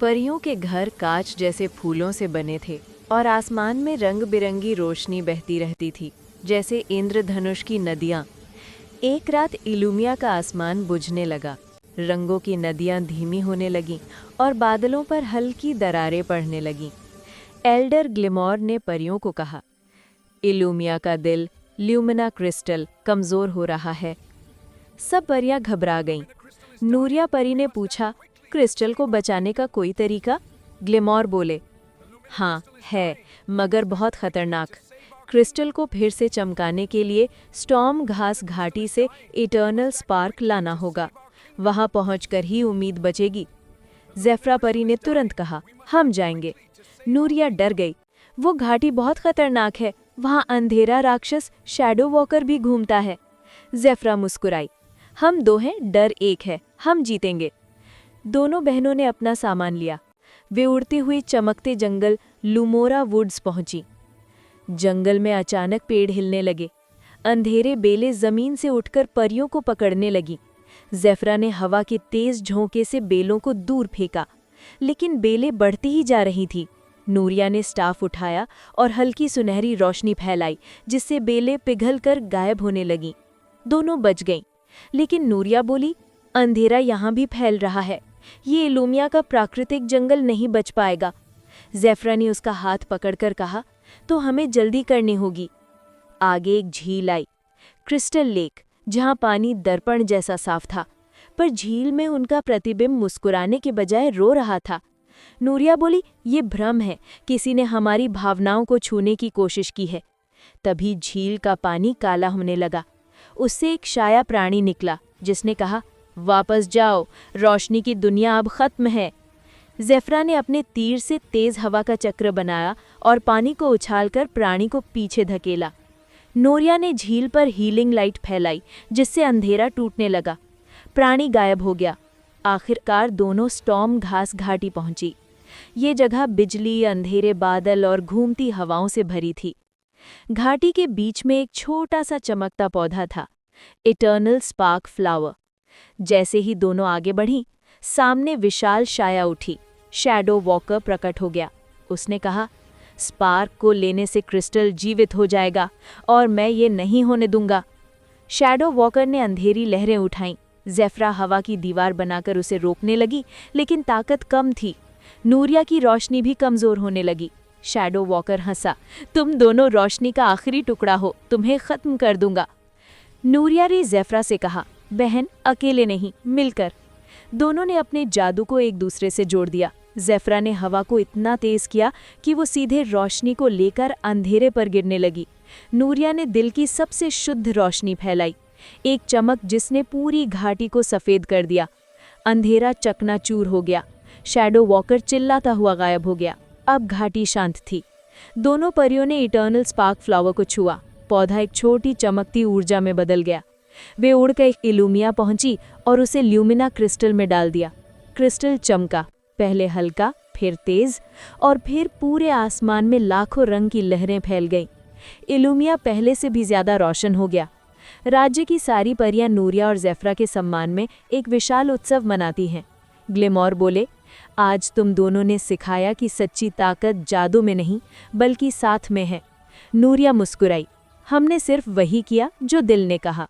परियों के घर कांच जैसे फूलों से बने थे और आसमान में रंग बिरंगी रोशनी बहती रहती थी, जैसे इंद्रधनुष की नदियां। एक रात इलुमिया का आसमान बुझने लगा। रंगों की नदियां धीमी होने लगीं और बादलों पर हल्की दरारें पड़ने लगीं। एल्डर ग्लिमोर ने परियों को कहा, इलुमिया का दिल, ल्यूमिना क्रिस्टल, कमजोर हो रहा है। सब परियां घबरा गईं। नूरिया परी ने पूछा, क्रिस्टल को बचाने का कोई तरीका? ग्लिमोर बोले, हाँ है, मगर बहुत खतरनाक। क्रिस्टल को फिर से चमकाने के लिए स्टॉर्म घास घाटी से इटर्नल स्पार्क लाना होगा। वहां पहुंचकर ही उम्मीद बचेगी। ज़ेफ़्रा परी ने तुरंत कहा, हम जाएंगे। नूरिया डर गई। वो घाटी बहुत खतरनाक है, वहां अंधेरा राक्षस शैडो वॉकर भी घूमता है। ज़ेफ़्रा मुस्कुराई, हम दो हैं, डर एक है, हम जीतेंगे। दोनों बहनों ने अपना सामान लिया। वे उड़ती हुई चमकते जंगल लुमोरा वुड्स पहुंची। जंगल में अचानक पेड़ हिलने लगे। अंधेरे बेलें जमीन से उठकर परियों को पकड़ने लगी। ज़ेफ़्रा ने हवा के तेज झोंके से बेलों को दूर फेंका, लेकिन बेलें बढ़ती ही जा रही थी। नूरिया ने स्टाफ उठाया और हल्की सुनहरी रोशनी फैलाई, जिससे बेलें पिघलकर गायब होने लगीं। दोनों बच गईं, लेकिन नूरिया बोली, अंधेरा यहाँ भी फैल रहा है। ये इलुमिया का प्राकृतिक जंगल नहीं बच पाएगा। ज़ेफ़्रा ने उसका हाथ पकड़कर कहा, तो हमें जल्दी करनी होगी। आगे एक झील आई, क्रिस्टल लेक, जहाँ पानी दर्पण जैसा साफ था, पर झील में उनका प्रतिबिंब मुस्कुराने के बजाय रो रहा था। नूरिया बोली, ये भ्रम है, किसी ने हमारी भावनाओं को छूने की कोशिश की है। तभी झील का पानी काला होने लगा। उससे एक शाया प्राणी निकला, जिसने कहा, वापस जाओ, रोशनी की दुनिया अब खत्म है। ज़ेफ़्रा ने अपने तीर से तेज हवा का चक्र बनाया और पानी को उछालकर प्राणी को पीछे धकेला। नूरिया ने झील पर हीलिंग लाइट फैलाई, जिससे अंधेरा टूटने लगा। प्राणी गायब हो गया। आखिरकार दोनों स्टॉर्म घास घाटी पहुंची। ये जगह बिजली, अंधेरे बादल और घूमती हवाओं से भरी थी। घाटी के बीच में एक छोटा सा चमकता पौधा था, इटर्नल स्पार्क फ्लावर। जैसे ही दोनों आगे बढ़ीं, सामने विशाल छाया उठी। शैडो वॉकर प्रकट हो गया। उसने कहा, स्पार्क को लेने से क्रिस्टल जीवित हो जाएगा और मैं ये नहीं होने दूंगा। शैडो वॉकर ने अंधेरी लहरें उठाईं। ज़ेफ़्रा हवा की दीवार बनाकर उसे रोकने लगी, लेकिन ताकत कम थी। नूरिया की रोशनी भी कमज़ोर होने लगी। शैडो वॉकर हंसा, तुम दोनों रोशनी का आखिरी टुकड़ा हो, तुम्हें ख़त्म कर दूंगा। नूरिया ने ज़ेफ़्रा से कहा, बहन, अकेले नहीं, मिलकर। दोनों ने अपने जादू को एक दूसरे से जोड़ दिया। ज़ेफ़्रा ने हवा को इतना तेज़ किया कि वो सीधे रोशनी को लेकर अंधेरे पर गिरने लगी। नूरिया ने दिल की सबसे शुद्ध रोशनी फैलाई, एक चमक जिसने पूरी घाटी को सफ़ेद कर दिया। अंधेरा चकनाचूर हो गया। शैडो वॉकर चिल्लाता हुआ गायब हो गया। अब घाटी शांत थी। दोनों परियों ने इटर्नल स्पार्क फ्लावर को छुआ। पौधा एक छोटी चमकती ऊर्जा में बदल गया। वे उड़कर इलुमिया पहुंची और उसे ल्यूमिना क्रिस्टल में डाल दिया। क्रिस्टल चमका, पहले हल्का, फिर तेज, और फिर पूरे आसमान में लाखों रंग की लहरें फैल गईं। इलुमिया पहले से भी ज्यादा रोशन हो गया। राज्य की सारी परियां नूरिया और ज़ेफ़्रा के सम्मान में एक विशाल उत्सव मनाती हैं। ग्लिमोर बोले, आज तुम दोनों ने सिखाया कि सच्ची ताकत जादू में नहीं, बल्कि साथ में है। नूरिया मुस्कुराई, हमने सिर्फ वही किया जो दिल ने कहा।